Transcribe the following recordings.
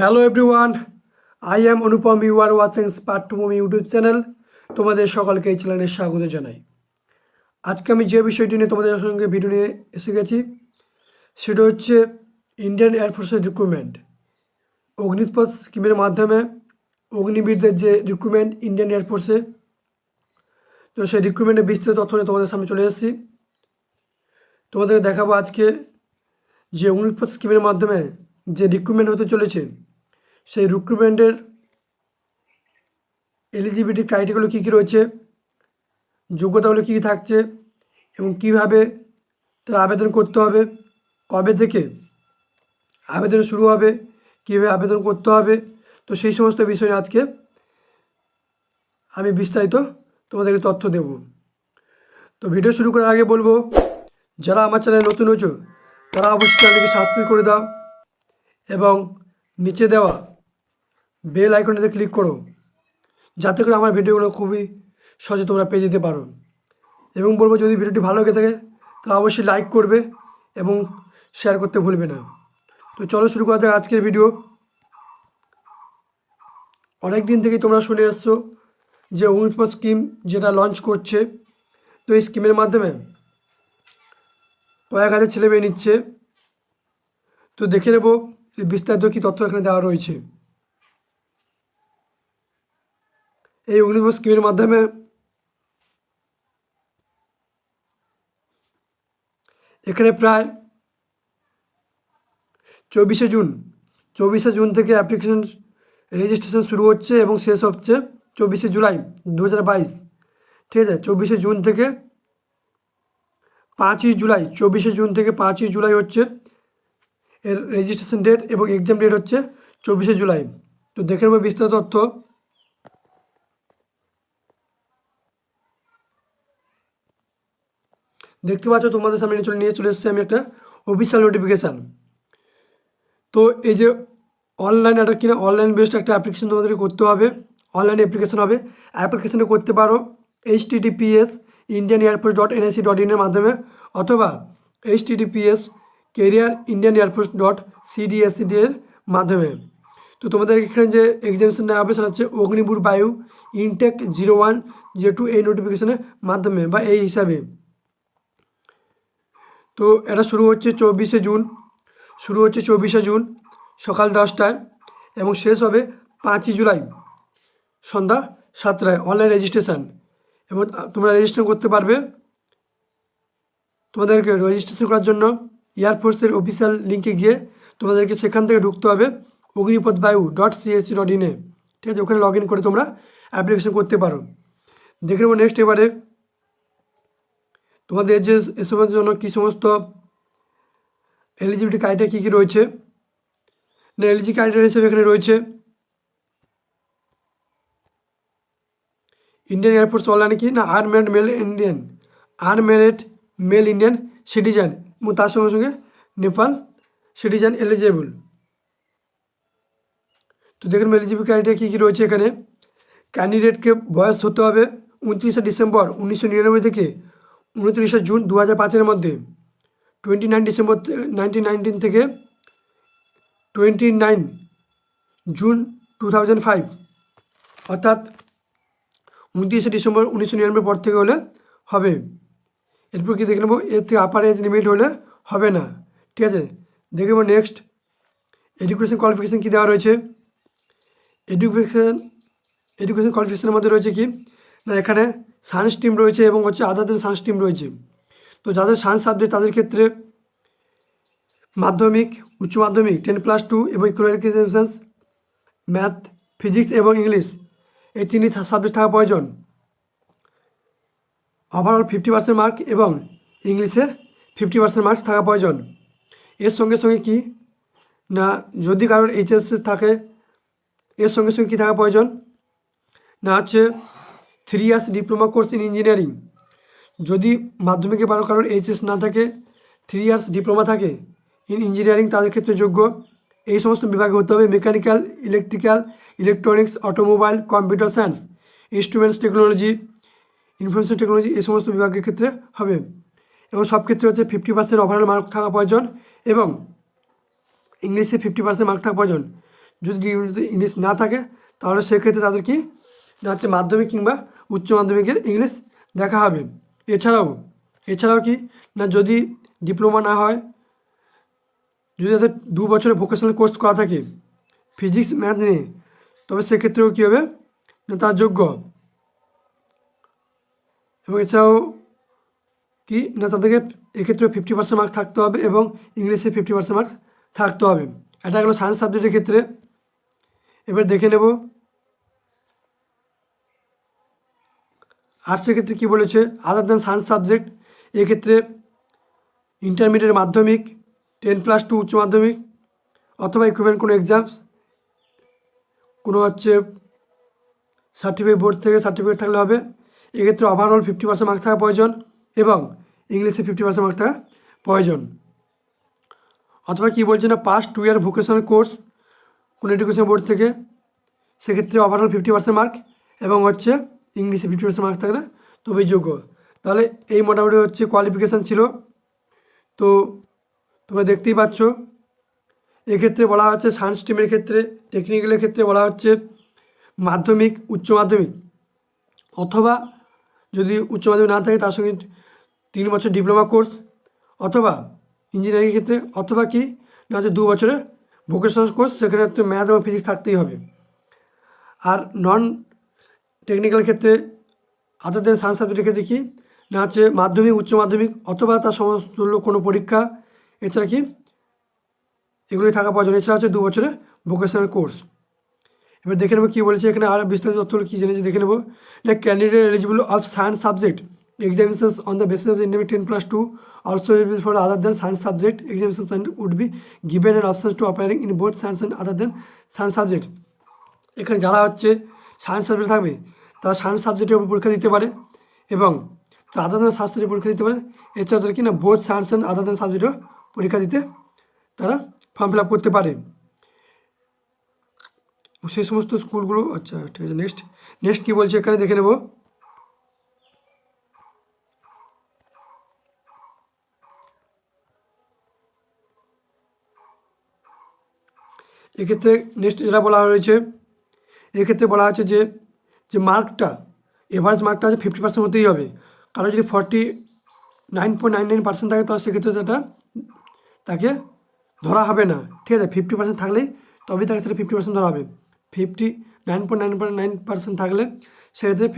Hello everyone, I am Anupam. You are watching sport to movie YouTube channel. তোমাদের সকলকে এই চ্যানেলে স্বাগত জানাই। আজকে আমি যে বিষয়টি নিয়ে তোমাদের সঙ্গে ভিডিও নিয়ে এসে গেছি সেটা হচ্ছে ইন্ডিয়ান এয়ারফোর্সের রিক্রুটমেন্ট। অগ্নিপথ স্কিমের মাধ্যমে অগ্নিবীরদের যে রিক্রুটমেন্ট ইন্ডিয়ান এয়ারফোর্সে, তো সেই রিক্রুটমেন্টের বিস্তারিত তথ্য নিয়ে তোমাদের সামনে চলে এসেছি। তোমাদেরকে দেখাবো আজকে যে অগ্নিপথ স্কিমের মাধ্যমে যে রিক্রুটমেন্ট হতে চলেছে সেই রিক্রুটমেন্টের এলিজিবিলিটি ক্রাইটেরিয়াগুলো কী কী রয়েছে, যোগ্যতাগুলো কী কী থাকছে এবং কীভাবে তারা আবেদন করতে হবে, কবে থেকে আবেদন শুরু হবে, কীভাবে আবেদন করতে হবে, তো সেই সমস্ত বিষয় নিয়ে আজকে আমি বিস্তারিত তোমাদেরকে তথ্য দেব। তো ভিডিও শুরু করার আগে বলবো, যারা আমার চ্যানেলে নতুন হয়েছো তারা অবশ্যই চ্যানেলটিকে সাবস্ক্রাইব করে দাও এবং নিচে দেওয়া বেল আইকনটিতে ক্লিক করো, যাতে করে আমার ভিডিওগুলো খুবই সহজে তোমরা পেয়ে যেতে পারো। এবং বলবো, যদি ভিডিওটি ভালো লেগে থাকে তাহলে অবশ্যই লাইক করবে এবং শেয়ার করতে ভুলবে না। তো চলো শুরু করা যাক আজকের ভিডিও। অনেক দিন থেকেই তোমরা শুনে এসছো যে অগ্নিপথ স্কিম যেটা লঞ্চ করছে, তো এই স্কিমের মাধ্যমে কয়েক হাজার ছেলে মেয়ে নিচ্ছে। তো দেখে নেব বিস্তারিত কী তথ্য এখানে দেওয়া রয়েছে। এই অগ্নিপথ স্কিমের মাধ্যমে এখানে প্রায় 24শে জুন থেকে অ্যাপ্লিকেশন রেজিস্ট্রেশন শুরু হচ্ছে এবং শেষ হচ্ছে 24শে জুলাই 2022। ঠিক আছে, 24শে জুন থেকে 5ই জুলাই, 24শে জুন থেকে 5ই জুলাই হচ্ছে এর রেজিস্ট্রেশন ডেট এবং এক্সাম ডেট হচ্ছে 24শে জুলাই। তো দেখে নেব বিস্তারিত তথ্য। দেখতে পাচ্ছ তোমাদের সামনে নিয়ে চলে এসেছি আমি একটা অফিসিয়াল নোটিফিকেশান। তো এই যে অনলাইন একটা কিনা অনলাইন বেসড একটা অ্যাপ্লিকেশন তোমাদেরকে করতে হবে, অনলাইন অ্যাপ্লিকেশন হবে। অ্যাপ্লিকেশানে করতে পারো https://indianairforce.nic.in এর মাধ্যমে অথবা https://careerindianairforce.cdscd এর মাধ্যমে। তো তোমাদের এখানে যে এক্সামিনেশন নেওয়া হবে সেটা হচ্ছে অগ্নিবীর বায়ু ইনটেক 0102 এই নোটিফিকেশনের মাধ্যমে বা এই হিসাবে। তো এটা শুরু হচ্ছে 24শে জুন সকাল 10টায় এবং শেষ হবে 5ই জুলাই সন্ধ্যা 7টায়। অনলাইন রেজিস্ট্রেশন এবং তোমরা রেজিস্ট্রেশন করতে পারবে। তোমাদেরকে রেজিস্ট্রেশন করার জন্য এয়ারফোর্সের অফিসিয়াল লিঙ্কে গিয়ে তোমাদেরকে সেখান থেকে ঢুকতে হবে অগ্নিপথবায়ু.csc.in এ। ঠিক আছে, ওখানে লগ ইন করে তোমরা অ্যাপ্লিকেশন করতে পারো। দেখে নেবো নেক্সট এবারে তোমাদের যে এসবের জন্য কী সমস্ত এলিজিবিলিটি ক্রাইটেরিয়া কী কী রয়েছে। না, এলিজিবিলিটি ক্রাইটেরিয়া হিসেবে এখানে রয়েছে ইন্ডিয়ান এয়ারফোর্স অনলাইনে কি না আনম্যারিড মেল ইন্ডিয়ান সিটিজেন এবং তার সঙ্গে সঙ্গে নেপাল সিটিজেন এলিজেবল। তো দেখুন এলিজিবল ক্রাইটেরিয়া কী কী রয়েছে এখানে। ক্যান্ডিডেটকে বয়স হতে হবে 29শে ডিসেম্বর 1999 থেকে 29শে জুন 2005-এর মধ্যে, 29 ডিসেম্বর 1919 থেকে 29 জুন 2005, অর্থাৎ 29শে ডিসেম্বর 1999 পর থেকে হলে হবে। এরপর কি দেখে নেবো, এর থেকে আপার এজ লিমিট হলে হবে না। ঠিক আছে, দেখে নেবো নেক্সট এডুকেশন কোয়ালিফিকেশান কী দেওয়া রয়েছে। এডুকেশন কোয়ালিফিকেশানের মধ্যে রয়েছে কি না, এখানে সায়েন্স স্ট্রিম রয়েছে এবং হচ্ছে আদার দেন সায়েন্স স্ট্রিম রয়েছে। তো যাদের সায়েন্স সাবজেক্ট তাদের ক্ষেত্রে মাধ্যমিক, উচ্চ মাধ্যমিক 10+2 এবং কোয়ালিফিকেশানস ম্যাথ, ফিজিক্স এবং ইংলিশ এই 3টি সাবজেক্ট থাকা প্রয়োজন। ওভারঅল 50% মার্ক এবং ইংলিশে 50% মার্কস থাকা প্রয়োজন। এর সঙ্গে সঙ্গে কি না, যদি কারোর এইচএস থাকে এর সঙ্গে সঙ্গে কী থাকা প্রয়োজন না হচ্ছে 3 years diploma course in engineering. যদি মাধ্যমিকে কারোর এইচএস না থাকে, 3 ইয়ার্স ডিপ্লোমা থাকে ইন ইঞ্জিনিয়ারিং, তাদের ক্ষেত্রে যোগ্য। এই সমস্ত বিভাগে হতে হবে mechanical, electrical, electronics, automobile, computer science, instruments technology, information technology এই সমস্ত বিভাগের ক্ষেত্রে হবে। এবং সব ক্ষেত্রে হচ্ছে 50% ওভারঅল মার্ক থাকা প্রয়োজন এবং ইংলিশে 50% মার্ক থাকা প্রয়োজন। যদি ডিপ্লোমাতে ইংলিশ না থাকে তাহলে সেক্ষেত্রে তাদের কি না হচ্ছে মাধ্যমিক কিংবা উচ্চ মাধ্যমিকের ইংলিশ দেখা হবে। এছাড়াও কি না যদি ডিপ্লোমা না হয়, যদি তাদের 2 বছরের ভোকেশনাল কোর্স করা থাকে ফিজিক্স ম্যাথ নিয়ে, তবে সেক্ষেত্রেও কী হবে না তার যোগ্য। এবং এছাড়াও কি না তাদেরকে এক্ষেত্রে 50% মার্ক থাকতে হবে এবং ইংলিশে 50% মার্ক থাকতে হবে। এটা গেলো সায়েন্স সাবজেক্টের ক্ষেত্রে। এবার দেখে নেব আর্টসের ক্ষেত্রে কী বলেছে। আদার দ্যান সায়েন্স সাবজেক্ট, এক্ষেত্রে ইন্টারমিডিয়েট মাধ্যমিক 10+2 উচ্চ মাধ্যমিক অথবা ইকুইভ্যালেন্ট কোনো এক্সামস, কোনো হচ্ছে সার্টিফিকেট বোর্ড থেকে সার্টিফিকেট থাকলে হবে। এক্ষেত্রে ওভারঅল 50% মার্ক থাকা প্রয়োজন এবং ইংলিশে 50% মার্ক থাকা প্রয়োজন। অথবা কী বলছে না পাস্ট 2 ইয়ার ভোকেশনাল কোর্স কোনো এডুকেশন বোর্ড থেকে, সেক্ষেত্রে ওভারঅল 50% মার্ক এবং হচ্ছে ইংলিশে 50% মার্ক থাকলে তবেই যোগ্য। তাহলে এই মোটামুটি হচ্ছে কোয়ালিফিকেশান ছিল। তো তোমরা দেখতেই পাচ্ছ এক্ষেত্রে বলা হচ্ছে সায়েন্স স্ট্রিমের ক্ষেত্রে, টেকনিক্যালের ক্ষেত্রে বলা হচ্ছে মাধ্যমিক উচ্চ মাধ্যমিক অথবা যদি উচ্চ মাধ্যমিক না থাকে তার সঙ্গে 3 বছর ডিপ্লোমা কোর্স, অথবা ইঞ্জিনিয়ারিংয়ের ক্ষেত্রে অথবা কি না হচ্ছে 2 বছরের ভোকেশনাল কোর্স, সেখানে একটু ম্যাথ এবং ফিজিক্স থাকতেই হবে। আর নন টেকনিক্যাল ক্ষেত্রে আদার দেন সায়েন্স সাবজেক্টের ক্ষেত্রে কি না হচ্ছে মাধ্যমিক উচ্চ মাধ্যমিক অথবা তার সমতুল্য কোনো পরীক্ষা, এছাড়া কি এগুলোই থাকা প্রয়োজন। এছাড়া হচ্ছে 2 বছরের ভোকেশনাল কোর্স। এবার দেখে নেবো কী বলেছে এখানে, আর বিস্তারিত তথ্যগুলো কী জেনেছে দেখে নেবো না candidate eligible of science subject examinations on the basis of the independent 10+2 also eligible for other than science subject examinations and would be given an option to applying in both science and other than science subject। এখানে যারা হচ্ছে science subject থাকবে তারা science সাবজেক্টের উপর পরীক্ষা দিতে পারে এবং তারা আদার দেন সাবজেক্টের পরীক্ষা দিতে পারে। এছাড়া তারা কি না বোথ সায়েন্স অ্যান্ড আদার দেন সাবজেক্টও পরীক্ষা দিতে তারা ফর্ম ফিল আপ করতে পারে। সেই সমস্ত স্কুলগুলো আচ্ছা ঠিক আছে। নেক্সট কী বলছে এখানে দেখে নেব। এক্ষেত্রে নেক্সট যেটা বলা হয়েছে, এক্ষেত্রে বলা আছে যে মার্কটা এভারেজ মার্কটা আছে 50% হতেই হবে। কারণ যদি 49.99% থাকে তাহলে সেক্ষেত্রে সেটা তাকে ধরা হবে না, ঠিক আছে। 50% থাকলেই তবেই তাকে সেটা 50% ধরা হবে। 59.9% থাকলে সেক্ষেত্রে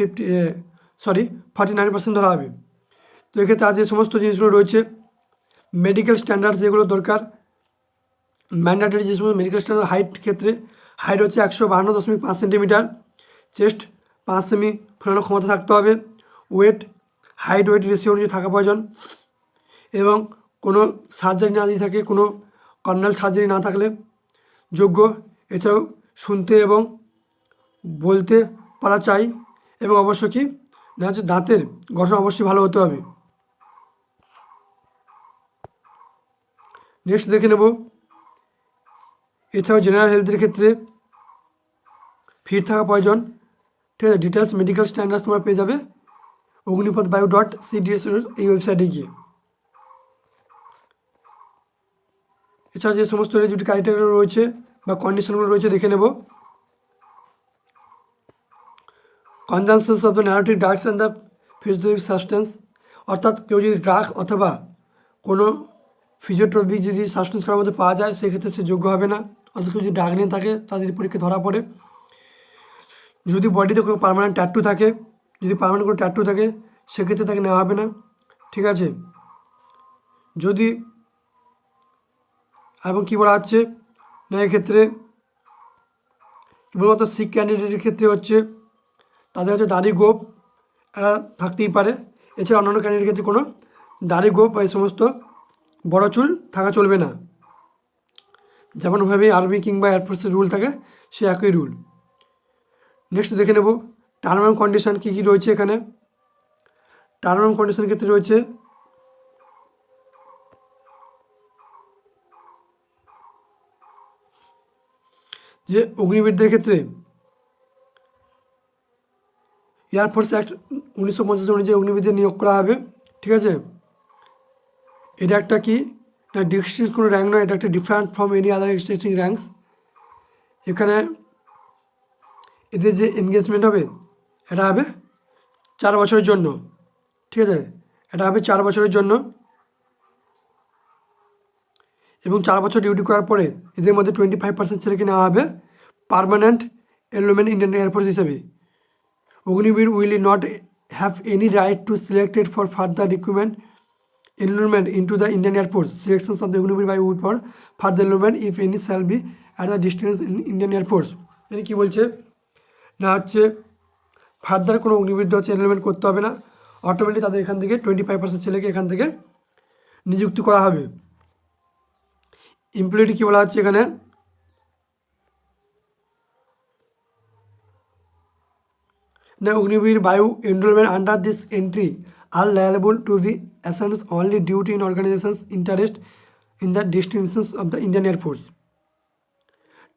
49% ধরা হবে। তো এক্ষেত্রে আজ যে সমস্ত জিনিসগুলো রয়েছে মেডিকেল স্ট্যান্ডার্ড যেগুলো দরকার, ম্যান্ডেটরি যে সমস্ত মেডিকেল স্ট্যান্ডার্ড, হাইট ক্ষেত্রে হাইট হচ্ছে 152.5 সেন্টিমিটার, চেস্ট 5 সেমি ফেলানোর ক্ষমতা থাকতে হবে, ওয়েট হাইট ওয়েট রেশিও অনুযায়ী থাকা প্রয়োজন এবং কোনো সার্জারি না যদি থাকে, কোনো কর্নাল সার্জারি না থাকলে যোগ্য। এছাড়াও শুনতে এবং বলতে পারা চাই এবং অবশ্য কি না হচ্ছে দাঁতের গঠন অবশ্যই ভালো হতে হবে। নেক্সট দেখে নেব এছাড়াও জেনারেল হেলথের ক্ষেত্রে ফিট থাকা প্রয়োজন, ঠিক আছে। ডিটেলস মেডিকেল স্ট্যান্ডার্ডস তোমরা পেয়ে যাবে অগ্নিপথ.bio.cds এই ওয়েবসাইটে গিয়ে। এছাড়া যে সমস্ত এলিজিবিলিটি ক্রাইটেরিয়া রয়েছে বা কন্ডিশনগুলো রয়েছে দেখে নেব। Consumptions of the narcotic drugs and the physiotherapy substance, অর্থাৎ কেউ যদি ড্রাগ অথবা কোনো ফিজিওথেরাপি যদি সাবস্টেন্স করার মধ্যে পাওয়া যায় সেক্ষেত্রে সে যোগ্য হবে না। অর্থাৎ কেউ যদি ড্রাগ নিয়ে থাকে তার যদি পরীক্ষা ধরা পড়ে, যদি বডিতে কোনো পার্মানেন্ট ট্যাটু থাকে, যদি পার্মানেন্ট কোনো ট্যাটু থাকে সেক্ষেত্রে তাকে নেওয়া হবে না, ঠিক আছে। যদি এবং কী বলা হচ্ছে না এক্ষেত্রে কেবলমাত্র শিখ ক্যান্ডিডেটের ক্ষেত্রে হচ্ছে তাদের হচ্ছে দাড়ি গোপ এরা থাকতেই পারে। এছাড়া অন্যান্য ক্যান্ডিডেটের ক্ষেত্রে কোনো দাড়ি গোপ বা এই সমস্ত বড় চুল থাকা চলবে না। যেমনভাবে আর্মি কিংবা এয়ারফোর্সের রুল থাকে সে একই রুল। নেক্সট দেখে নেব টার্ম অ্যান্ড কন্ডিশন কী কী রয়েছে এখানে। টার্ম অ্যান্ড কন্ডিশনের ক্ষেত্রে রয়েছে যে অগ্নিবীরদের ক্ষেত্রে এয়ারফোর্স অ্যাক্ট 1950 অনুযায়ী অগ্নিবীরদের নিয়োগ করা হবে, ঠিক আছে। এটা একটা কি না ডিস্টিংস কোনো র্যাঙ্ক নয়, এটা একটা different from any other existing ranks. এখানে এদের যে এনগেজমেন্ট হবে এটা হবে 4 বছরের জন্য, ঠিক আছে, এটা হবে 4 বছরের জন্য। এবং 4 বছর ডিউটি করার পরে এদের মধ্যে 25% ছেলেকে নেওয়া হবে পার্মানেন্ট এনরোলমেন্ট ইন্ডিয়ান এয়ারফোর্স হিসেবে। Agniveer will not have any right two selected for further recruitment enrollment into the Indian Air Force. Selections of the Ognibir by would for further enrollment if any shall be at the distance in Indian Air Force. মানে কী বলছে না হচ্ছে further কোনো অগ্নিবীর হচ্ছে enrolment করতে হবে না, automatic তাদের এখান থেকে 25% ছেলেকে এখান থেকে নিযুক্তি করা হবে। এমপ্লয়িটি কী বলা হচ্ছে এখানে না অগ্নিবীর বায়ু enrolment under this entry are liable to be assigned only duty in organizations interest in the distinctions of the Indian Air Force.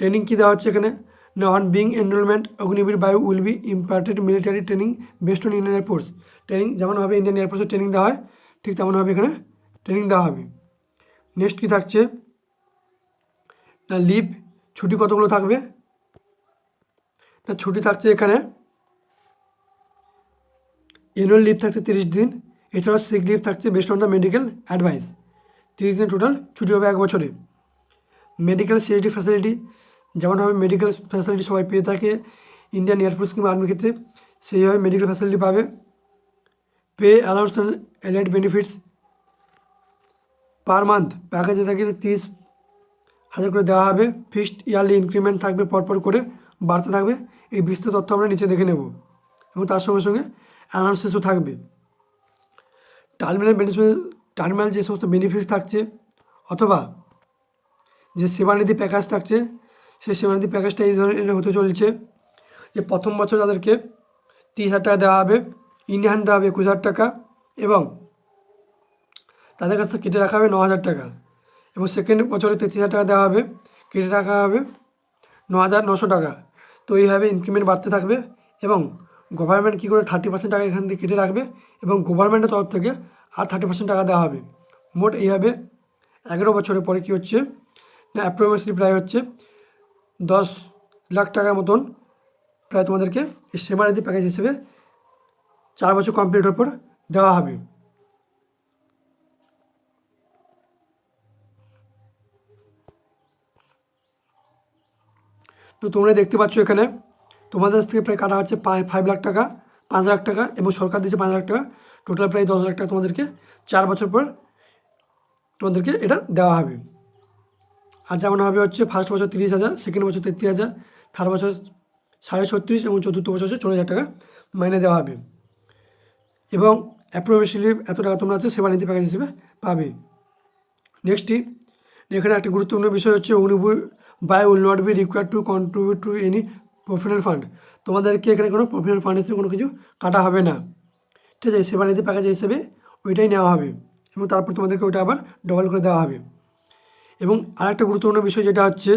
Training কী দেওয়া হচ্ছে এখানে না on being enrollment Agniveer Vayu will be imparted military training based on Indian Air Force. Training যেমনভাবে Indian এয়ারফোর্সের training দেওয়া হয় ঠিক তেমনভাবে এখানে ট্রেনিং দেওয়া হবে। নেক্সট কী থাকছে না লিভ, ছুটি কতগুলো থাকবে না ছুটি থাকছে এখানে অ্যানুয়াল লিভ থাকছে 30 দিন, এছাড়াও সিক লিভ থাকছে best on the medical advice. 30 দিন টোটাল ছুটি হবে 1 বছরে। মেডিকেল সিএসডি ফ্যাসিলিটি যেমনভাবে মেডিকেল ফ্যাসিলিটি সবাই পেয়ে থাকে ইন্ডিয়ান এয়ারফোর্স কিংবা আর্মির ক্ষেত্রে সেইভাবে মেডিকেল ফ্যাসিলিটি পাবে। Pay allowance and allied benefits per month প্যাকেজে থাকে 30,000 করে দেওয়া হবে। ফিক্সড ইয়ারলি ইনক্রিমেন্ট থাকবে পরপর করে বাড়তে থাকবে। এই বিস্তৃত তথ্য আমরা নিচে দেখে নেব এবং তার সঙ্গে সঙ্গে অ্যানাউন্সেসও থাকবে। টার্মিনাল যে সমস্ত বেনিফিটস থাকছে অথবা যে সেবানিধি প্যাকেজ থাকছে সেই সেবানিধি প্যাকেজটা এই ধরনের হতে চলছে যে প্রথম বছর তাদেরকে 30,000 টাকা দেওয়া হবে, ইন হ্যান্ড দেওয়া হবে 21,000 টাকা এবং তাদের কাছ থেকে কেটে রাখা হবে 9,000 টাকা এবং সেকেন্ড বছরে 33,000 টাকা দেওয়া হবে, কেটে রাখা হবে 9,900 টাকা। তো এইভাবে ইনক্রিমেন্ট বাড়তে থাকবে এবং গভর্নমেন্ট কী করে 30% টাকা এখান থেকে কেটে রাখবে এবং গভর্নমেন্টের তরফ থেকে আর 30% টাকা দেওয়া হবে। মোট এইভাবে 11 বছরের পরে কী হচ্ছে না অ্যাপ্রক্সিমেটলি প্রায় হচ্ছে 10 লাখ টাকার মতন প্রায় তোমাদেরকে এই সেবানিধি প্যাকেজ হিসেবে 4 বছর কমপ্লিট হওয়ার পর দেওয়া হবে। তো তোমরা দেখতে পাচ্ছ এখানে তোমাদের থেকে প্রায় কাটা হচ্ছে 5 লাখ টাকা, 5 লাখ টাকা এবং সরকার দিচ্ছে 5 লাখ টাকা, টোটাল প্রায় 10 লাখ টাকা তোমাদেরকে 4 বছর পর তোমাদেরকে এটা দেওয়া হবে। আর যেমন হবে হচ্ছে ফার্স্ট বছর 30,000, সেকেন্ড বছর 33,000, থার্ড বছর 37,500 এবং চতুর্থ বছর হচ্ছে 40,000 টাকা মাইনে দেওয়া হবে এবং অ্যাপ্রোভেশনলি এত টাকা তোমরা আছে সেবানিধি প্যাকেজ হিসেবে পাবে। নেক্সটটি এখানে একটা গুরুত্বপূর্ণ বিষয় হচ্ছে অগ্নিবীর বাই will not be required to contribute to any professional fund. তোমাদেরকে এখানে কোনো প্রফেশনাল ফান্ড হিসেবে কোনো কিছু কাটা হবে না, ঠিক আছে, সেবানিধি প্যাকেজ হিসেবে ওইটাই নেওয়া হবে এবং তারপর তোমাদেরকে ওইটা আবার ডবল করে দেওয়া হবে। এবং আরেকটা গুরুত্বপূর্ণ বিষয় যেটা হচ্ছে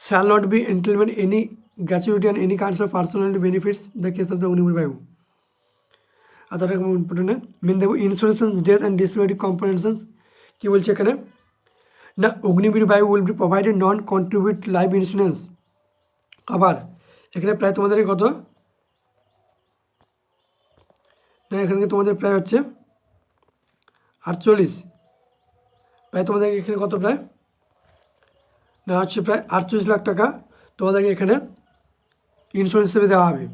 shall not be entitlement any gratuity and any kinds of personal benefits the case of the Agniveer Vayu. আর তার ইম্পর্টেন্ট মেন দেবো insurance death and disability compensation. কী বলছে এখানে না Agniveer Vayu will be provided non contribute life insurance আবার এখানে প্রায় তোমাদের কত না এখানে তোমাদের প্রায় হচ্ছে 48, প্রায় তোমাদের এখানে কত প্রায় না হচ্ছে প্রায় 48 লাখ টাকা তোমাদেরকে এখানে ইন্স্যুরেন্স হিসেবে দেওয়া হবে।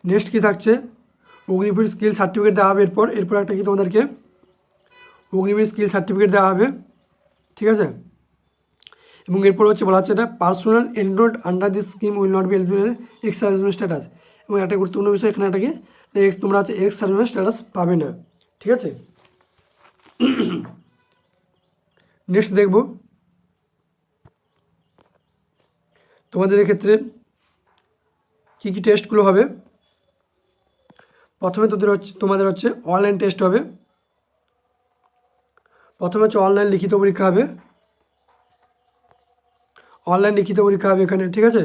নেক্সট কী থাকছে অগ্নিবীর স্কিল সার্টিফিকেট দেওয়া হবে। এরপর একটা কি তোমাদেরকে অগ্নিবীর স্কিল সার্টিফিকেট দেওয়া হবে, ঠিক আছে। এবং এরপর হচ্ছে বলা হচ্ছে এটা personal enrolled under this scheme will not be eligible ex serviceman status. এবং একটা গুরুত্বপূর্ণ বিষয় এখানে একটা কি তোমরা হচ্ছে এক্স সার্ভিসম্যান স্ট্যাটাস পাবে না, ঠিক আছে। নেক্সট দেখব তোমাদের ক্ষেত্রে কী কী টেস্টগুলো হবে। প্রথমে তোমাদের হচ্ছে অনলাইন টেস্ট হবে। প্রথমে হচ্ছে অনলাইন লিখিত পরীক্ষা হবে, অনলাইন লিখিত পরীক্ষা হবে এখানে, ঠিক আছে।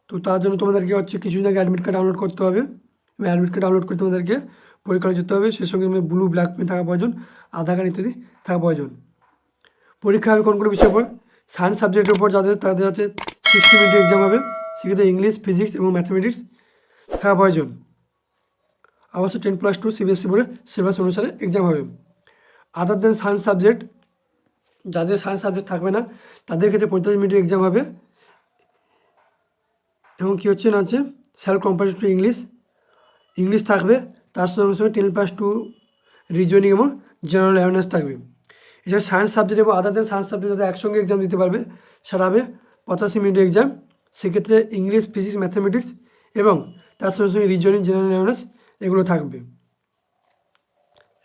তো তার জন্য তোমাদেরকে হচ্ছে কিছু জায়গায় অ্যাডমিট কার্ড ডাউনলোড করতে হবে এবং অ্যাডমিট কার্ড ডাউনলোড করে তোমাদেরকে পরীক্ষা যেতে হবে, সেই সঙ্গে তোমাদের ব্লু ব্ল্যাক পেন থাকা প্রয়োজন, আধার কার্ড ইত্যাদি থাকা প্রয়োজন। পরীক্ষা হবে কোন বিষয়ের উপর? সায়েন্স সাবজেক্টের উপর তাদের আছে 60 মিনিটের এক্সাম হবে, সেক্ষেত্রে ইংলিশ, ফিজিক্স এবং ম্যাথমেটিক্স থাকা প্রয়োজন। অবশ্য 10+2 CBSE বোর্ডের সিলেবাস অনুসারে এক্সাম হবে। আদার দেন সায়েন্স সাবজেক্ট, যাদের সায়েন্স সাবজেক্ট থাকবে না তাদের ক্ষেত্রে 45 মিনিটের এক্সাম হবে, এবং কী হচ্ছে না আছে সেলফ কম্পারেটিভ ইংলিশ থাকবে, তার সঙ্গে সঙ্গে 10+2 রিজনিং এবং জেনারেল অ্যাওয়ারনেস থাকবে। এছাড়া সায়েন্স সাবজেক্ট এবং আদার দেন সায়েন্স সাবজেক্ট যাতে একসঙ্গে এক্সাম দিতে পারবে সেটা হবে 85 মিনিটের এক্সাম, সেক্ষেত্রে ইংলিশ, ফিজিক্স, ম্যাথামেটিক্স এবং তার সঙ্গে সঙ্গে রিজনিং, জেনারেল অ্যাওয়ারনেস এগুলো থাকবে।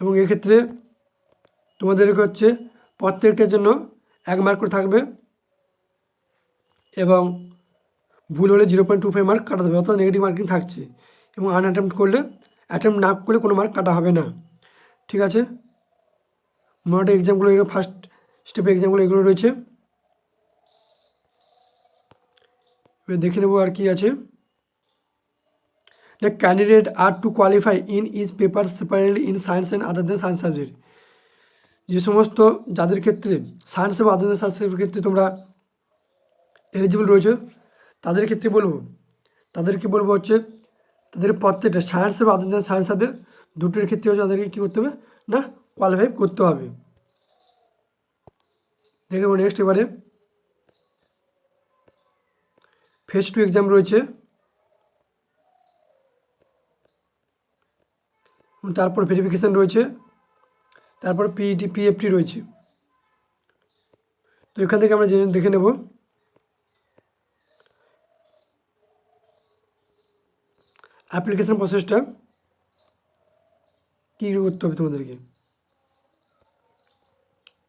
এবং এক্ষেত্রে তোমাদেরকে হচ্ছে প্রত্যেকটার জন্য 1 মার্ক করে থাকবে, এবং ভুল হলে 0.25 মার্ক কাটা দেবে, অর্থাৎ নেগেটিভ মার্কিং থাকছে। এবং অ্যাটেম্প না করলে কোনো মার্ক কাটা হবে না, ঠিক আছে। মোটামুটি এক্সামগুলো এগুলো ফার্স্ট স্টেপে এক্সামগুলো এগুলো রয়েছে। এবার দেখে নেবো আর কি আছে। The candidate are to qualify in each paper separately in science and other than science subject। যে সমস্ত যাদের ক্ষেত্রে সায়েন্স এবং আদার দেন সায়েন্সের ক্ষেত্রে তোমরা এলিজিবল রয়েছে তাদেরকে বলবো হচ্ছে তাদের প্রত্যেকটা সায়েন্স এবং আদার দেন সায়েন্স সাবজেক্ট দুটোর ক্ষেত্রে হচ্ছে তাদেরকে কী করতে হবে না কোয়ালিফাই করতে হবে। দেখে নেবো নেক্সট। এবারে ফেজ 2 এক্সাম রয়েছে, তারপর ভেরিফিকেশান রয়েছে, তারপর পিইটি, পিএফটি রয়েছে। তো এখান থেকে আমরা দেখে নেব অ্যাপ্লিকেশান প্রসেসটা কী করতে হবে তোমাদেরকে।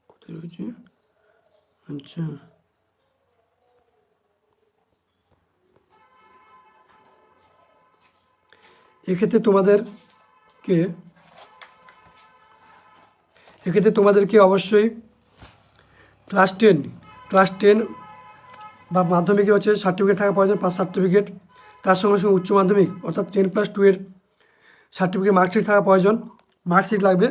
কোথায় রয়েছে? আচ্ছা, এক্ষেত্রে তোমাদেরকে অবশ্যই ক্লাস 10 বা মাধ্যমিকের হচ্ছে সার্টিফিকেট থাকা প্রয়োজন, পাস সার্টিফিকেট। তার সঙ্গে সঙ্গে উচ্চ মাধ্যমিক অর্থাৎ 10+2 এর সার্টিফিকেট, মার্কশিট থাকা প্রয়োজন। মার্কশিট লাগবে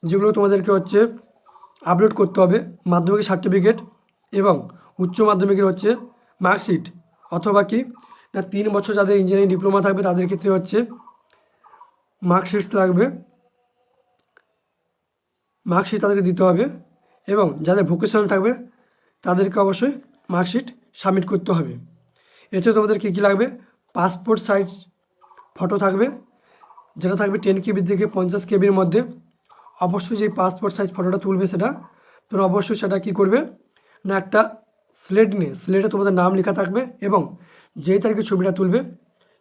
যেগুলো তোমাদেরকে হচ্ছে আপলোড করতে হবে, মাধ্যমিকের সার্টিফিকেট এবং উচ্চ মাধ্যমিকের হচ্ছে মার্কশিট, অথবা কি না 3 বছর যাদের ইঞ্জিনিয়ারিং ডিপ্লোমা থাকবে তাদের ক্ষেত্রে হচ্ছে মার্কশিট লাগবে, মার্কশিট তাদেরকে দিতে হবে। এবং যাদের ভোকেশনাল থাকবে তাদেরকে অবশ্যই মার্কশিট সাবমিট করতে হবে। এছাড়া তোমাদের কী কী লাগবে? পাসপোর্ট সাইজ ফটো থাকবে, যেটা থাকবে 10 KB থেকে 50 KBর মধ্যে। অবশ্যই যে পাসপোর্ট সাইজ ফটোটা তুলবে তোমরা অবশ্যই সেটা কী করবে না একটা স্লেট নিয়ে স্লেটে তোমাদের নাম লেখা থাকবে, এবং যেই তারিখে ছবিটা তুলবে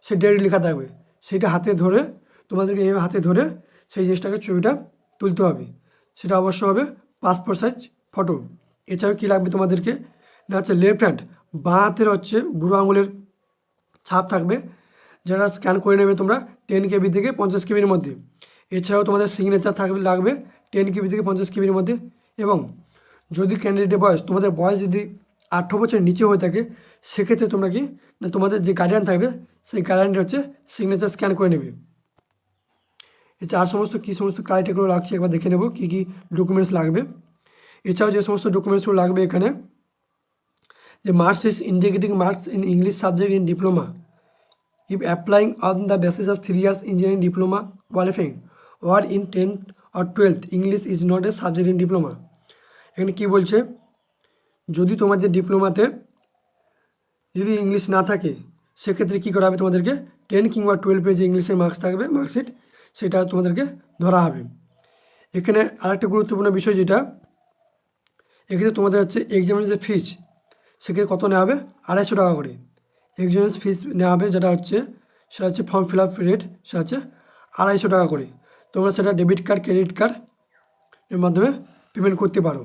সে ডেট লেখা থাকবে, সেইটা তোমাদেরকে এইভাবে হাতে ধরে সেই জিনিসটাকে ছবিটা তুলতে হবে। সেটা অবশ্যই হবে পাসপোর্ট সাইজ ফটো। এছাড়াও কী লাগবে তোমাদেরকে না হচ্ছে লেফট হ্যান্ড, বাঁ হাতের হচ্ছে বুড়ো আঙুলের ছাপ থাকবে, যেটা স্ক্যান করে নেবে তোমরা 10 KB থেকে 50 KBর মধ্যে। এছাড়াও তোমাদের সিগনেচার লাগবে 10 KB থেকে 50 KBর মধ্যে। এবং যদি ক্যান্ডিডেটের তোমাদের বয়স যদি 18 বছরের নিচে হয়ে থাকে সেক্ষেত্রে তোমরা কি না তোমাদের যে গার্ডিয়ান থাকবে সেই গার্ডিয়ানটা হচ্ছে সিগনেচার স্ক্যান করে নেবে। এছাড়া কী সমস্ত ক্রাইটেরিয়াগুলো লাগছে একবার দেখে নেব, কী কী ডকুমেন্টস লাগবে। এছাড়াও যে সমস্ত ডকুমেন্টসগুলো লাগবে এখানে, যে marks is indicating marks in English subject in diploma if applying on the basis of 3 years engineering diploma qualifying or in 10th or 12th English is not a subject in diploma। এখানে কী বলছে, যদি তোমাদের ডিপ্লোমাতে যদি English না থাকে সেক্ষেত্রে কী করা হবে, তোমাদেরকে 10 কিংবা 12 যে ইংলিশের মার্কস থাকবে মার্কশিট সেটা তোমাদেরকে ধরা হবে। এখানে আরেকটা গুরুত্বপূর্ণ বিষয় যেটা, এক্ষেত্রে তোমাদের হচ্ছে এক্সামের যে ফিজ সেক্ষেত্রে কত নেওয়া হবে, 250 টাকা করে এক্সামিনেশন ফিস নেওয়া হবে, সেটা হচ্ছে ফর্ম ফিল আপ রেট, সেটা হচ্ছে 250 টাকা করে। তোমরা সেটা ডেবিট কার্ড, ক্রেডিট কার্ডের মাধ্যমে পেমেন্ট করতে পারো।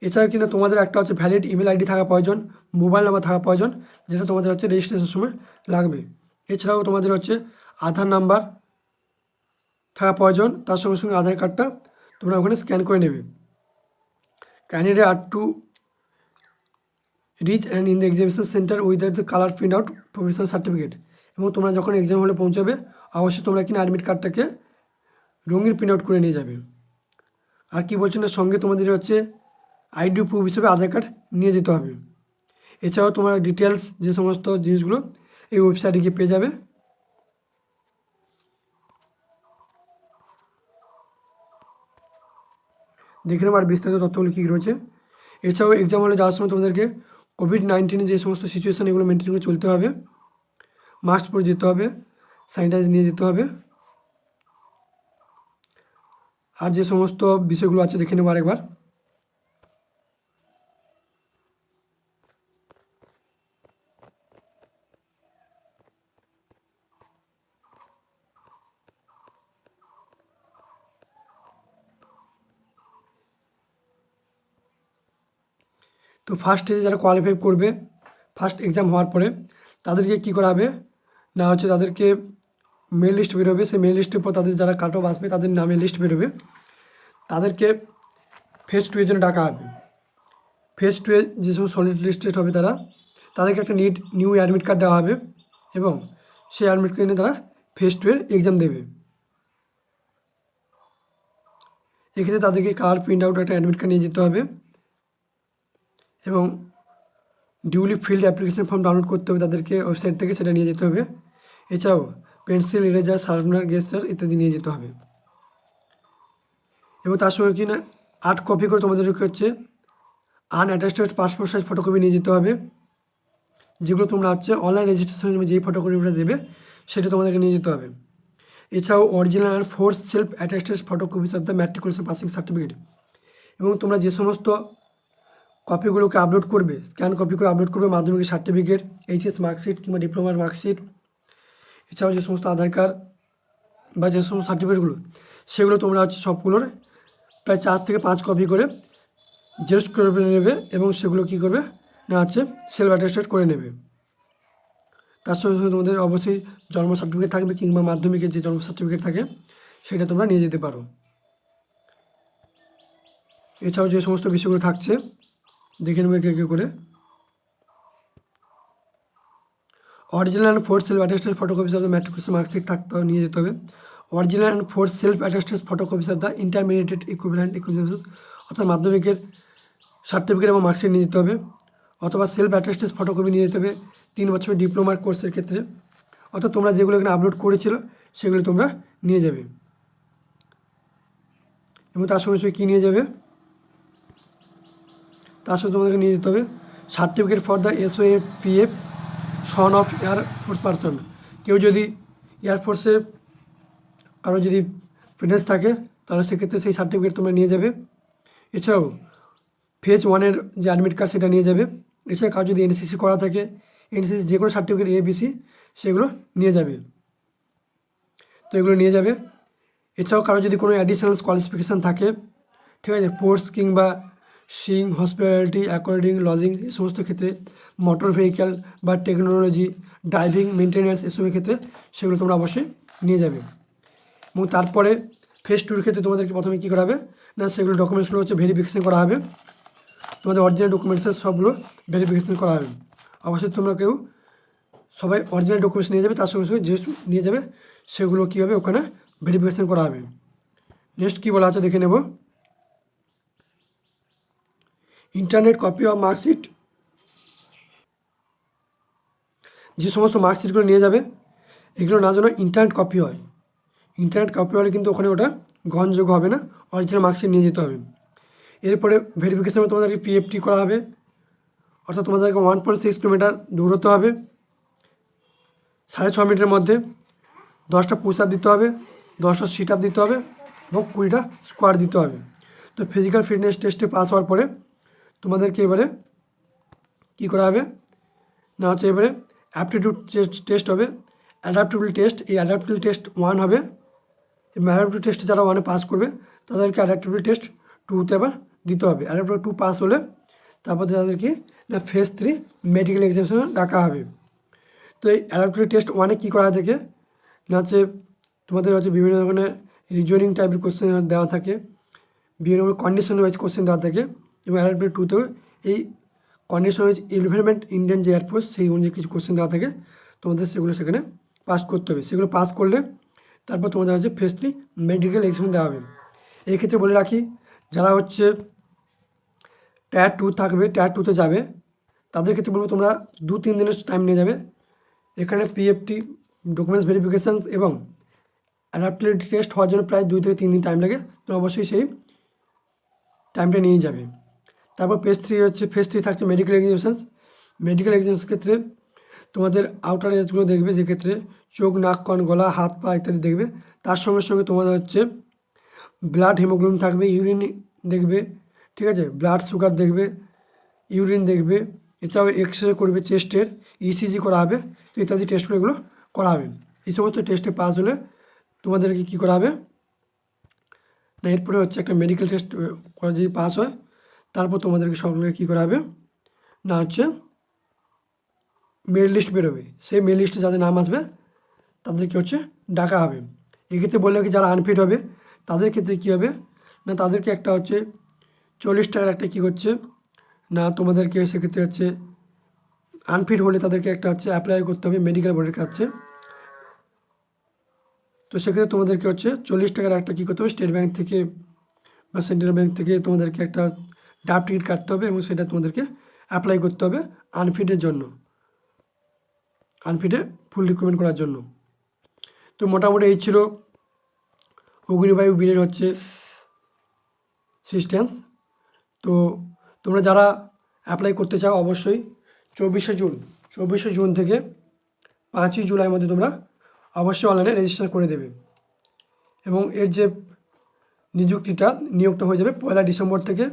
এছাড়া কিনা তোমাদের একটা হচ্ছে ভ্যালিড ইমেল আইডি থাকা প্রয়োজন, মোবাইল নাম্বার থাকা প্রয়োজন, যেটা তোমাদের হচ্ছে রেজিস্ট্রেশনের সময় লাগবে। এছাড়াও তোমাদের হচ্ছে আধার নাম্বার থাকা প্রয়োজন, তার সঙ্গে সঙ্গে আধার কার্ডটা তোমরা ওখানে স্ক্যান করে নেবে। Candidate are to reach and in the examination center with the color print out professional certificate এবং তোমরা যখন এক্সাম হলে পৌঁছাবে অবশ্যই তোমরা কিনা অ্যাডমিট কার্ডটাকে রঙিন প্রিন্ট আউট করে নিয়ে যাবে। আর কি বলছেন না, সঙ্গে তোমাদের হচ্ছে আইডি প্রুফ হিসেবে আধার কার্ড নিয়ে যেতে হবে। এছাড়াও তোমার ডিটেলস যে সমস্ত জিনিসগুলো এই ওয়েবসাইটে গিয়ে পেয়ে যাবে। দেখে নেবো আর বিস্তারিত তথ্যগুলো কী রয়েছে। এছাড়াও এক্সাম হলে যাওয়ার সময় তোমাদেরকে কোভিড-19 যে সমস্ত সিচুয়েশান এগুলো মেনটেন করে চলতে হবে, মাস্ক পরে যেতে হবে, স্যানিটাইজার নিয়ে যেতে হবে। আর যে সমস্ত বিষয়গুলো আছে দেখে নেবো আরেকবার। তো ফার্স্ট স্টেজে যারা কোয়ালিফাই করবে ফার্স্ট এক্সাম হওয়ার পরে তাদেরকে কী করা হবে না হচ্ছে তাদেরকে মেল লিস্ট বেরোবে। সেই মেল লিস্টের পর তাদের যারা কাট অফ আসবে তাদের নামে লিস্ট বেরোবে। তাদেরকে ফেজ 2 এর জন্য ডাকা হবে। ফেজ 2 এ যে সমস্ত সলিড লিস্টেড হবে তাদেরকে একটা নিউ অ্যাডমিট কার্ড দেওয়া হবে এবং সেই অ্যাডমিট কার্ড নিয়ে তারা ফেজ 2 এর এক্সাম দেবে। এক্ষেত্রে তাদেরকে কার্ড প্রিন্ট আউট একটা অ্যাডমিট কার্ড নিয়ে যেতে হবে এবং duly field application form download করতে হবে তাদেরকে ওয়েবসাইট থেকে, সেটা নিয়ে যেতে হবে। এছাড়াও পেন্সিল, ইরেজার, শার্পনার, গেস্টার ইত্যাদি নিয়ে যেতে হবে। এবং তার সঙ্গে কি না 8 কপি করে তোমাদেরকে হচ্ছে আনঅ্যাটাস্টেড পাসপোর্ট সাইজ ফটোকপি নিয়ে যেতে হবে। যেগুলো তোমরা হচ্ছে অনলাইন রেজিস্ট্রেশনের জন্য যেই ফটোকপিটা দেবে সেটা তোমাদেরকে নিয়ে যেতে হবে। এছাড়াও অরিজিনাল আর 4 self attested photocopies of the matriculation passing certificate. এবং তোমরা যে সমস্ত কপিগুলোকে আপলোড করবে, স্ক্যান কপি করে আপলোড করবে মাধ্যমিকের সার্টিফিকেট, এইচএস মার্কশিট কিংবা ডিপ্লোমার মার্কশিট, এছাড়াও যে সমস্ত আধার কার্ড বা যে সমস্ত সার্টিফিকেটগুলো সেগুলো তোমরা হচ্ছে সবগুলোর প্রায় 4 থেকে 5 কপি করে জেরক্স করে নেবে এবং সেগুলো কী করবে না হচ্ছে সেলফ অ্যাটাস্টেড করে নেবে। তার সঙ্গে সঙ্গে তোমাদের অবশ্যই জন্ম সার্টিফিকেট থাকবে কিংবা মাধ্যমিকের যে জন্ম সার্টিফিকেট থাকে সেটা তোমরা নিয়ে যেতে পারো। এছাড়াও যে সমস্ত বিষয়গুলো থাকছে দেখে নেবে কে করে। Original and 4 self attested photocopies of the matriculation marksheet থাকতে নিয়ে যেতে হবে। Original and 4 self attested photocopies of the intermediate equivalent examination, অর্থাৎ মাধ্যমিকের সার্টিফিকেট এবং মার্কশিট নিয়ে যেতে হবে। অথবা সেলফ অ্যাটাস্টেড ফটোকপি নিয়ে যেতে হবে 3 বছরের ডিপ্লোমার কোর্সের ক্ষেত্রে। অর্থাৎ তোমরা যেগুলো এখানে আপলোড করেছিল সেগুলো তোমরা নিয়ে যাবে। এবং তার সঙ্গে সঙ্গে কী নিয়ে যাবে, তার সঙ্গে তোমাদেরকে নিয়ে যেতে হবে certificate for the SOAPF son of air force person. কেউ যদি এয়ারফোর্সের কারো যদি ফিটনেস থাকে তাহলে সেক্ষেত্রে সেই সার্টিফিকেট তোমরা নিয়ে যাবে। এছাড়াও ফেজ 1 এর যে অ্যাডমিট কার্ড সেটা নিয়ে যাবে। এছাড়া কারো যদি এনসিসি করা থাকে এনসিসি যে কোনো সার্টিফিকেট ABC সেগুলো নিয়ে যাবে। তো এগুলো নিয়ে যাবে। এছাড়াও কারো যদি কোনো অ্যাডিশনাল কোয়ালিফিকেশান থাকে, ঠিক আছে, স্পোর্টস কিংবা সিং, হসপিটালিটি, অ্যাকর্ডিং, লজিং এই সমস্ত ক্ষেত্রে, মোটর ভেহিক্যাল বা টেকনোলজি, ড্রাইভিং, মেনটেন্যান্স এসবের ক্ষেত্রে সেগুলো তোমরা অবশ্যই নিয়ে যাবে। এবং তারপরে ফেজ 2 ক্ষেত্রে তোমাদেরকে প্রথমে কী করা হবে না সেগুলো ডকুমেন্টসগুলো হচ্ছে ভেরিফিকেশান করা হবে। তোমাদের অরিজিনাল ডকুমেন্টসের সবগুলো ভেরিফিকেশান করা হবে। অবশ্যই তোমরা সবাই অরিজিনাল ডকুমেন্টস নিয়ে যাবে, তার সঙ্গে সঙ্গে যে নিয়ে যাবে সেগুলো কী হবে ওখানে ভেরিফিকেশান করা হবে। নেক্সট কী বলা আছে দেখে নেব। ইন্টারনেট কপি অফ মার্কশিট, যে সমস্ত মার্কশিটগুলো নিয়ে যাবে এগুলো না যেন ইন্টারনেট কপি হয়। ইন্টারনেট কপি হলে কিন্তু ওখানে ওটা গ্রহণযোগ্য হবে না, অরিজিনাল মার্কশিট নিয়ে যেতে হবে। এরপরে ভেরিফিকেশানে তোমাদেরকে PFT করা হবে, অর্থাৎ তোমাদেরকে 1.6 কিলোমিটার দৌড়তে হবে 6.5 মিনিটের মধ্যে, 10টা পুশ আপ দিতে হবে, 10টা সিট আপ দিতে হবে এবং 20টা স্কোয়াট দিতে হবে। তো ফিজিক্যাল ফিটনেস টেস্টে পাস হওয়ার পরে তোমাদেরকে এবারে কী করা হবে না হচ্ছে এবারে অ্যাপটিটিউড টেস্ট হবে, অ্যাডাপ্টেবল টেস্ট। এই অ্যাডাপ্টেবল টেস্ট 1 হবে এবং অ্যাডাপ্টেবল টেস্টে যারা 1-এ পাস করবে তাদেরকে অ্যাডাপ্টেবল টেস্ট 2তে আবার দিতে হবে। অ্যাডাপ্টেবল 2 পাস হলে তারপর তাদেরকে না ফেজ 3 মেডিকেল এক্সামিনেশন ডাকা হবে। তো এই অ্যাডাপ্টেবল টেস্ট 1-এ কী করা থাকে না হচ্ছে তোমাদের হচ্ছে বিভিন্ন ধরনের রিজনিং টাইপের কোশ্চেন দেওয়া থাকে, বিভিন্ন ধরনের কন্ডিশন ওয়াইজ কোশ্চেন দেওয়া থাকে। এবং অ্যাডাপ্টেবল 2তেও এই কন্ডিশন ওয়াইজ এনভায়রনমেন্ট ইন্ডিয়ান যে এয়ারফোর্স সেই অনুযায়ী কিছু কোশ্চেন দেওয়া থাকে, তোমাদের সেগুলো সেখানে পাস করতে হবে। সেগুলো পাস করলে তারপর তোমাদের হচ্ছে ফেজ 3 মেডিকেল এক্সাম দেওয়া হবে। এই ক্ষেত্রে বলে রাখি, যারা হচ্ছে টায়ার 2 থাকবে, টায়ার 2তে যাবে, তাদের ক্ষেত্রে বলবো তোমরা 2-3 দিনের টাইম নিয়ে যাবে। এখানে পিএফটি ডকুমেন্টস ভেরিফিকেশানস এবং অ্যাডাপ্টিবিলিটি টেস্ট হওয়ার জন্য প্রায় 2 থেকে 3 দিন টাইম লাগে। তো অবশ্যই সেই টাইমটা নিয়ে যাবে। তারপর ফেজ 3 থাকছে মেডিকেল এক্সামিনেশানস। মেডিকেল এক্সামিনেশানস ক্ষেত্রে তোমাদের আউটার এজগুলো দেখবে, যেক্ষেত্রে চোখ, নাক, কান, গলা, হাত, পা ইত্যাদি দেখবে। তার সঙ্গে সঙ্গে তোমাদের হচ্ছে ব্লাড হিমোগ্লোবিন থাকবে, ইউরিন দেখবে, ঠিক আছে, ব্লাড সুগার দেখবে, ইউরিন দেখবে, এছাড়াও এক্স রে করবে, চেস্টের ইসিজি করা হবে। তো ইত্যাদি টেস্টগুলো এগুলো করা হবে। এই সমস্ত টেস্টে পাস হলে তোমাদেরকে কী করা হবে না, এরপরে হচ্ছে একটা মেডিকেল টেস্ট করা যদি পাস হয়, তারপর তোমাদেরকে সকলকে কী করা হবে না হচ্ছে মেরিট লিস্ট বেরোবে। সেই মেরিট লিস্টে যাদের নাম আসবে তাদেরকে হচ্ছে ডাকা হবে। এক্ষেত্রে বললে কি যারা আনফিট হবে তাদের ক্ষেত্রে কী হবে না, তাদেরকে একটা হচ্ছে 40 টাকার একটা কী করছে না, তোমাদেরকে সেক্ষেত্রে হচ্ছে আনফিট হলে তাদেরকে একটা হচ্ছে অ্যাপ্লাই করতে হবে মেডিকেল বোর্ডের কাছে। তো সেক্ষেত্রে তোমাদেরকে হচ্ছে 40 টাকার একটা কী করতে হবে, স্টেট ব্যাঙ্ক থেকে বা সেন্ট্রাল ব্যাঙ্ক থেকে তোমাদেরকে একটা ডাব টিকিট কাটতে হবে এবং সেটা তোমাদেরকে অ্যাপ্লাই করতে হবে আনফিটের জন্য, আনফিটে ফুল রিকমেন্ড করার জন্য। তো মোটামুটি এই ছিল অগ্নিবায়ু বিলের হচ্ছে সিস্টেমস। তো তোমরা যারা অ্যাপ্লাই করতে চাও অবশ্যই 24শে জুন থেকে 5ই জুলাইয়ের মধ্যে তোমরা অবশ্যই অনলাইনে রেজিস্ট্রেশন করে দেবে। এবং এর যে নিয়োগটা হয়ে যাবে 1 ডিসেম্বর থেকে।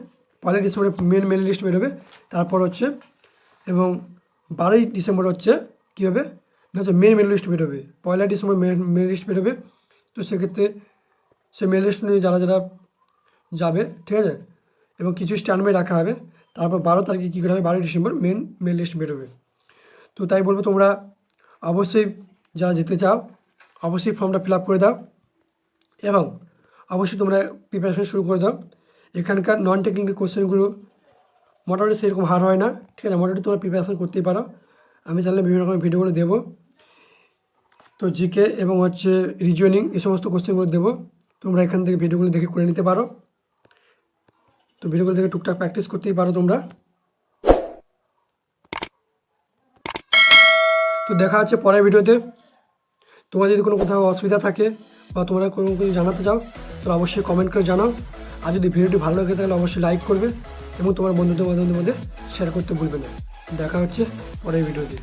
1 ডিসেম্বরে মেন লিস্ট বেরোবে, তারপর হচ্ছে এবং 12ই ডিসেম্বর হচ্ছে কী হবে না, হচ্ছে মেন লিস্ট বেরোবে। 1 ডিসেম্বর মেন লিস্ট বেরোবে। তো সেক্ষেত্রে সে মেন লিস্ট নিয়ে যারা যাবে, ঠিক আছে, এবং কিছু স্ট্যান্ড বাই রাখা হবে। তারপর 12 তারিখে কী করা হবে, 12 ডিসেম্বর মেন লিস্ট বেরোবে। তো তাই বলবো তোমরা অবশ্যই যারা যেতে চাও অবশ্যই ফর্মটা ফিল আপ করে দাও এবং অবশ্যই তোমরা প্রিপারেশন শুরু করে দাও। এখানকার নন টেকনিক্যাল কোশ্চেনগুলো মোটামুটি সেরকম হার হয় না, ঠিক আছে, মোটামুটি তোমরা প্রিপারেশন করতেই পারো। আমি চ্যানেলে বিভিন্ন রকমের ভিডিওগুলো দেবো। তো জিকে এবং হচ্ছে রিজনিং এই সমস্ত কোশ্চেনগুলো দেবো, তোমরা এখান থেকে ভিডিওগুলো দেখে করে নিতে পারো। তো ভিডিওগুলো দেখে টুকটাক প্র্যাকটিস করতেই পারো তোমরা। তো দেখা হচ্ছে পরের ভিডিওতে। তোমার যদি কোনো কোথাও অসুবিধা থাকে বা তোমরা কোনো কিছু জানাতে চাও তাহলে অবশ্যই কমেন্ট করে জানাও। আর যদি ভিডিওটি ভালো লাগে তাহলে অবশ্যই লাইক করবে এবং তোমার বন্ধুদের মধ্যে শেয়ার করতে ভুলবে না। দেখা হচ্ছে পরের ভিডিওতে।